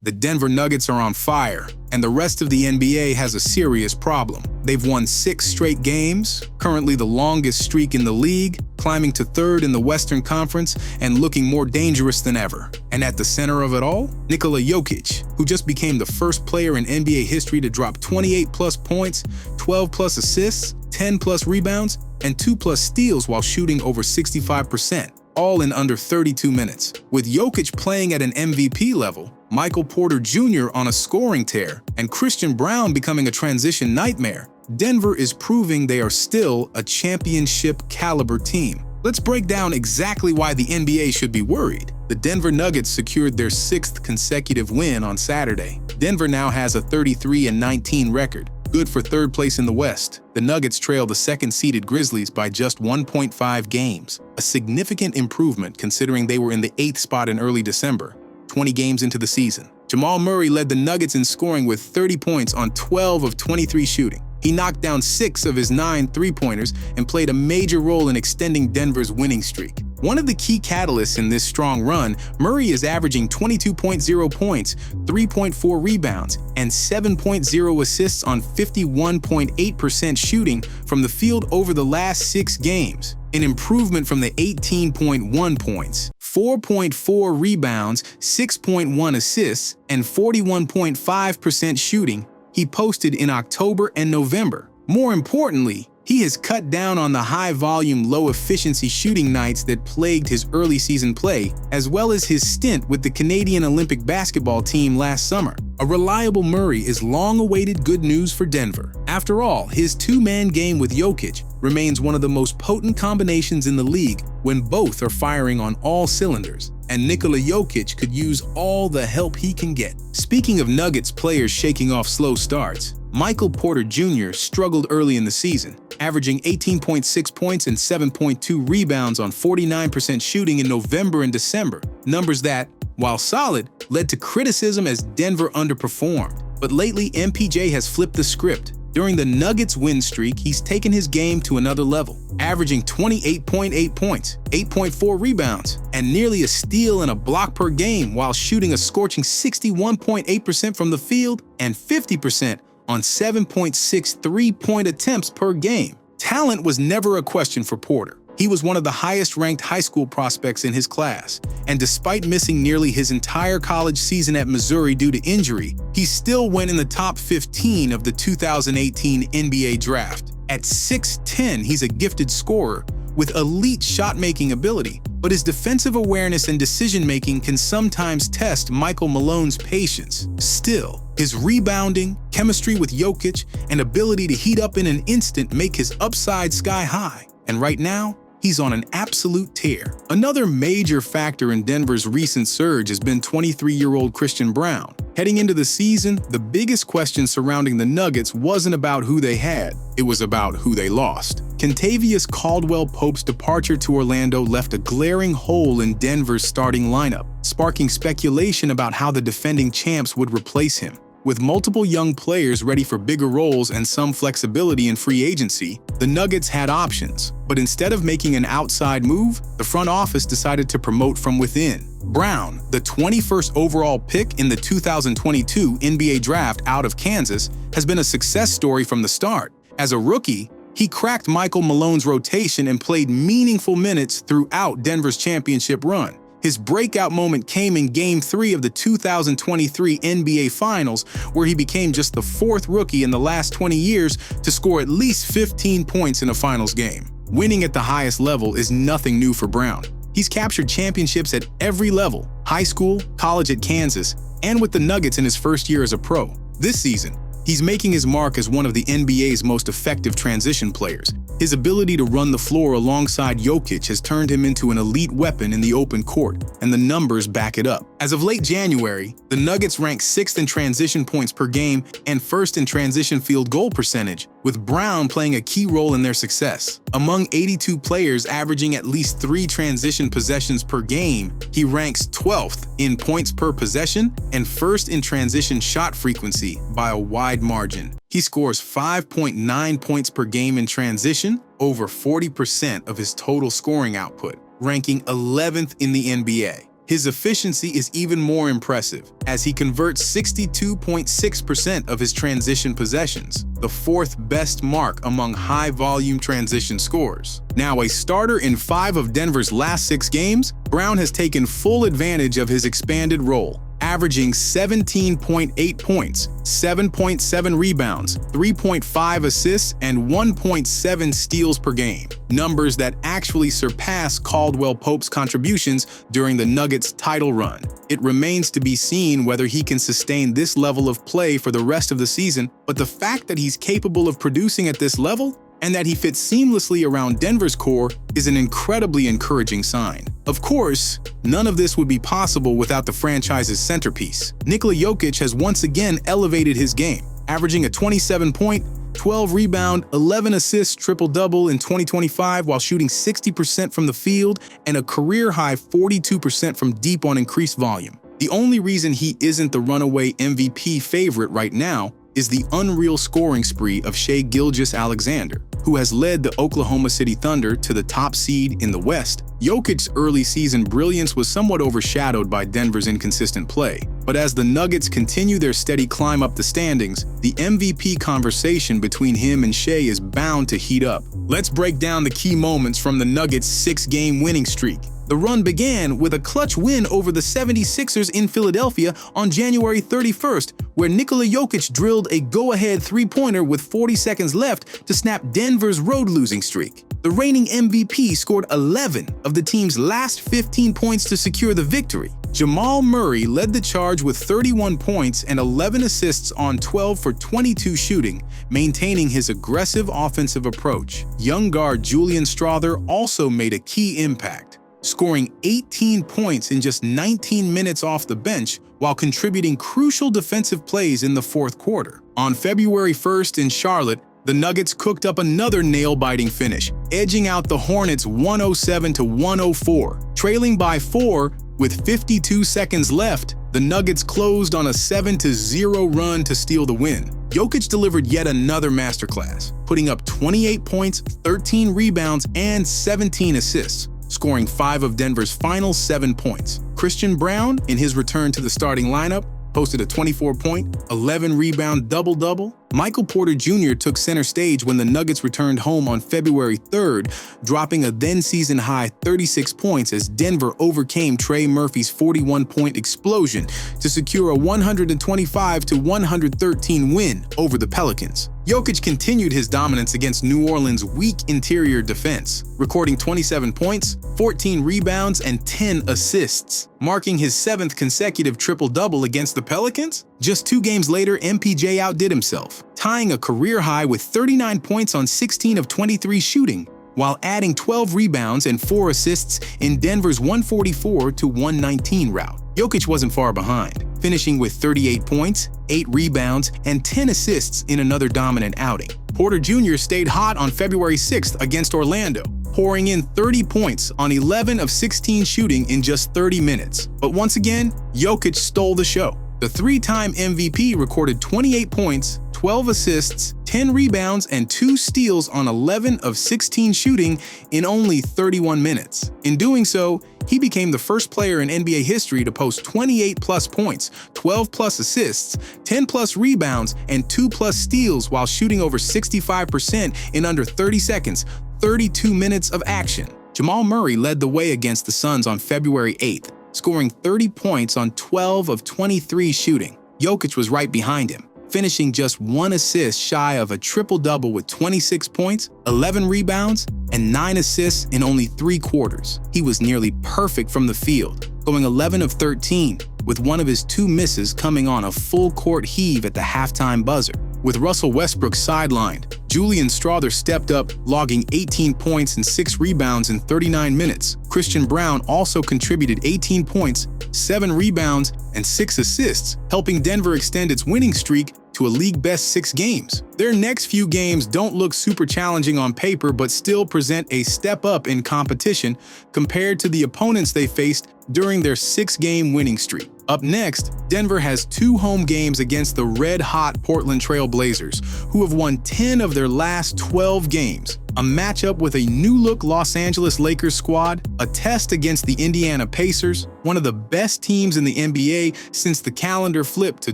The Denver Nuggets are on fire, and the rest of the NBA has a serious problem. They've won 6 straight games, currently the longest streak in the league, climbing to 3rd in the Western Conference and looking more dangerous than ever. And at the center of it all, Nikola Jokic, who just became the first player in NBA history to drop 28+ points, 12+ assists, 10+ rebounds, and 2+ steals while shooting over 65%, all in under 32 minutes. With Jokic playing at an MVP level, Michael Porter Jr. on a scoring tear, and Christian Braun becoming a transition nightmare, Denver is proving they are still a championship-caliber team. Let's break down exactly why the NBA should be worried. The Denver Nuggets secured their 6th consecutive win on Saturday. Denver now has a 33-19 record, good for 3rd place in the West. The Nuggets trail the 2nd-seeded Grizzlies by just 1.5 games, a significant improvement considering they were in the 8th spot in early December, 20 games into the season. Jamal Murray led the Nuggets in scoring with 30 points on 12 of 23 shooting. He knocked down 6 of his 9 three-pointers and played a major role in extending Denver's winning streak. One of the key catalysts in this strong run, Murray is averaging 22.0 points, 3.4 rebounds, and 7.0 assists on 51.8% shooting from the field over the last 6 games, an improvement from the 18.1 points, 4.4 rebounds, 6.1 assists, and 41.5% shooting he posted in October and November. More importantly, he has cut down on the high-volume, low-efficiency shooting nights that plagued his early season play, as well as his stint with the Canadian Olympic basketball team last summer. A reliable Murray is long-awaited good news for Denver. After all, his 2-man game with Jokic remains one of the most potent combinations in the league when both are firing on all cylinders, and Nikola Jokic could use all the help he can get. Speaking of Nuggets players shaking off slow starts, Michael Porter Jr. struggled early in the season, averaging 18.6 points and 7.2 rebounds on 49% shooting in November and December, numbers that, while solid, led to criticism as Denver underperformed. But lately, MPJ has flipped the script. During the Nuggets win streak, he's taken his game to another level, averaging 28.8 points, 8.4 rebounds, and nearly a steal and a block per game while shooting a scorching 61.8% from the field and 50% on 7.6 three-point attempts per game. Talent was never a question for Porter. He was one of the highest-ranked high school prospects in his class, and despite missing nearly his entire college season at Missouri due to injury, he still went in the top 15 of the 2018 NBA draft. At 6'10", he's a gifted scorer with elite shot-making ability, but his defensive awareness and decision-making can sometimes test Michael Malone's patience. Still, his rebounding, chemistry with Jokic, and ability to heat up in an instant make his upside sky-high. And right now, he's on an absolute tear. Another major factor in Denver's recent surge has been 23-year-old Christian Braun. Heading into the season, the biggest question surrounding the Nuggets wasn't about who they had, it was about who they lost. Kentavious Caldwell-Pope's departure to Orlando left a glaring hole in Denver's starting lineup, sparking speculation about how the defending champs would replace him. With multiple young players ready for bigger roles and some flexibility in free agency, the Nuggets had options. But instead of making an outside move, the front office decided to promote from within. Braun, the 21st overall pick in the 2022 NBA Draft out of Kansas, has been a success story from the start. As a rookie, he cracked Michael Malone's rotation and played meaningful minutes throughout Denver's championship run. His breakout moment came in Game 3 of the 2023 NBA Finals, where he became just the 4th rookie in the last 20 years to score at least 15 points in a finals game. Winning at the highest level is nothing new for Braun. He's captured championships at every level, high school, college at Kansas, and with the Nuggets in his first year as a pro. This season, he's making his mark as one of the NBA's most effective transition players. His ability to run the floor alongside Jokic has turned him into an elite weapon in the open court, and the numbers back it up. As of late January, the Nuggets rank 6th in transition points per game and 1st in transition field goal percentage, with Braun playing a key role in their success. Among 82 players averaging at least 3 transition possessions per game, he ranks 12th in points per possession and 1st in transition shot frequency by a wide margin. He scores 5.9 points per game in transition, over 40% of his total scoring output, ranking 11th in the NBA. His efficiency is even more impressive, as he converts 62.6% of his transition possessions, the fourth best mark among high-volume transition scorers. Now a starter in 5 of Denver's last 6 games, Braun has taken full advantage of his expanded role, averaging 17.8 points, 7.7 rebounds, 3.5 assists, and 1.7 steals per game, numbers that actually surpass Caldwell Pope's contributions during the Nuggets' title run. It remains to be seen whether he can sustain this level of play for the rest of the season, but the fact that he's capable of producing at this level and that he fits seamlessly around Denver's core is an incredibly encouraging sign. Of course, none of this would be possible without the franchise's centerpiece. Nikola Jokic has once again elevated his game, averaging a 27-point, 12-rebound, 11-assist triple-double in 2025 while shooting 60% from the field and a career-high 42% from deep on increased volume. The only reason he isn't the runaway MVP favorite right now is the unreal scoring spree of Shai Gilgeous-Alexander, who has led the Oklahoma City Thunder to the top seed in the West. Jokic's early season brilliance was somewhat overshadowed by Denver's inconsistent play, but as the Nuggets continue their steady climb up the standings, the MVP conversation between him and Shai is bound to heat up. Let's break down the key moments from the Nuggets' 6-game winning streak. The run began with a clutch win over the 76ers in Philadelphia on January 31st, where Nikola Jokic drilled a go-ahead three-pointer with 40 seconds left to snap Denver's road-losing streak. The reigning MVP scored 11 of the team's last 15 points to secure the victory. Jamal Murray led the charge with 31 points and 11 assists on 12 for 22 shooting, maintaining his aggressive offensive approach. Young guard Julian Strawther also made a key impact, scoring 18 points in just 19 minutes off the bench while contributing crucial defensive plays in the fourth quarter. On February 1st in Charlotte, the Nuggets cooked up another nail-biting finish, edging out the Hornets 107-104. Trailing by 4 with 52 seconds left, the Nuggets closed on a 7-0 run to steal the win. Jokic delivered yet another masterclass, putting up 28 points, 13 rebounds, and 17 assists, scoring 5 of Denver's final 7 points. Christian Braun, in his return to the starting lineup, posted a 24-point, 11-rebound double-double. Michael Porter Jr. took center stage when the Nuggets returned home on February 3rd, dropping a then-season-high 36 points as Denver overcame Trey Murphy's 41-point explosion to secure a 125-113 win over the Pelicans. Jokic continued his dominance against New Orleans' weak interior defense, recording 27 points, 14 rebounds, and 10 assists, marking his 7th consecutive triple-double against the Pelicans. Just 2 games later, MPJ outdid himself, tying a career high with 39 points on 16 of 23 shooting, while adding 12 rebounds and 4 assists in Denver's 144-119 rout. Jokic wasn't far behind, finishing with 38 points, 8 rebounds, and 10 assists in another dominant outing. Porter Jr. stayed hot on February 6th against Orlando, pouring in 30 points on 11 of 16 shooting in just 30 minutes. But once again, Jokic stole the show. The 3-time MVP recorded 28 points, 12 assists, 10 rebounds, and 2 steals on 11 of 16 shooting in only 31 minutes. In doing so, he became the first player in NBA history to post 28-plus points, 12-plus assists, 10-plus rebounds, and 2-plus steals while shooting over 65% in under 30 seconds, 32 minutes of action. Jamal Murray led the way against the Suns on February 8th, scoring 30 points on 12 of 23 shooting. Jokic was right behind him, finishing just 1 assist shy of a triple-double with 26 points, 11 rebounds, and 9 assists in only 3 quarters. He was nearly perfect from the field, going 11 of 13, with one of his 2 misses coming on a full-court heave at the halftime buzzer. With Russell Westbrook sidelined, Julian Strawther stepped up, logging 18 points and 6 rebounds in 39 minutes. Christian Braun also contributed 18 points, 7 rebounds, and 6 assists, helping Denver extend its winning streak to a league-best 6 games. Their next few games don't look super challenging on paper but still present a step up in competition compared to the opponents they faced during their 6-game winning streak. Up next, Denver has 2 home games against the red-hot Portland Trail Blazers, who have won 10 of their last 12 games. A matchup with a new-look Los Angeles Lakers squad, a test against the Indiana Pacers, one of the best teams in the NBA since the calendar flipped to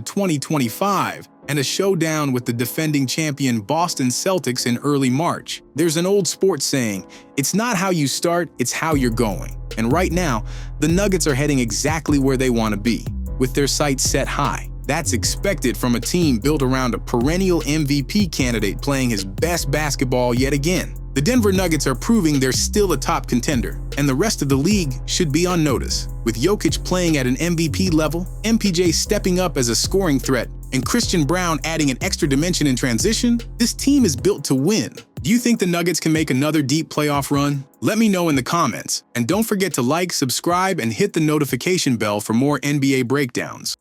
2025, and a showdown with the defending champion Boston Celtics in early March. There's an old sports saying, it's not how you start, it's how you're going. And right now, the Nuggets are heading exactly where they want to be, with their sights set high. That's expected from a team built around a perennial MVP candidate playing his best basketball yet again. The Denver Nuggets are proving they're still a top contender, and the rest of the league should be on notice. With Jokic playing at an MVP level, MPJ stepping up as a scoring threat, and Christian Braun adding an extra dimension in transition, this team is built to win. Do you think the Nuggets can make another deep playoff run? Let me know in the comments, and don't forget to like, subscribe, and hit the notification bell for more NBA breakdowns.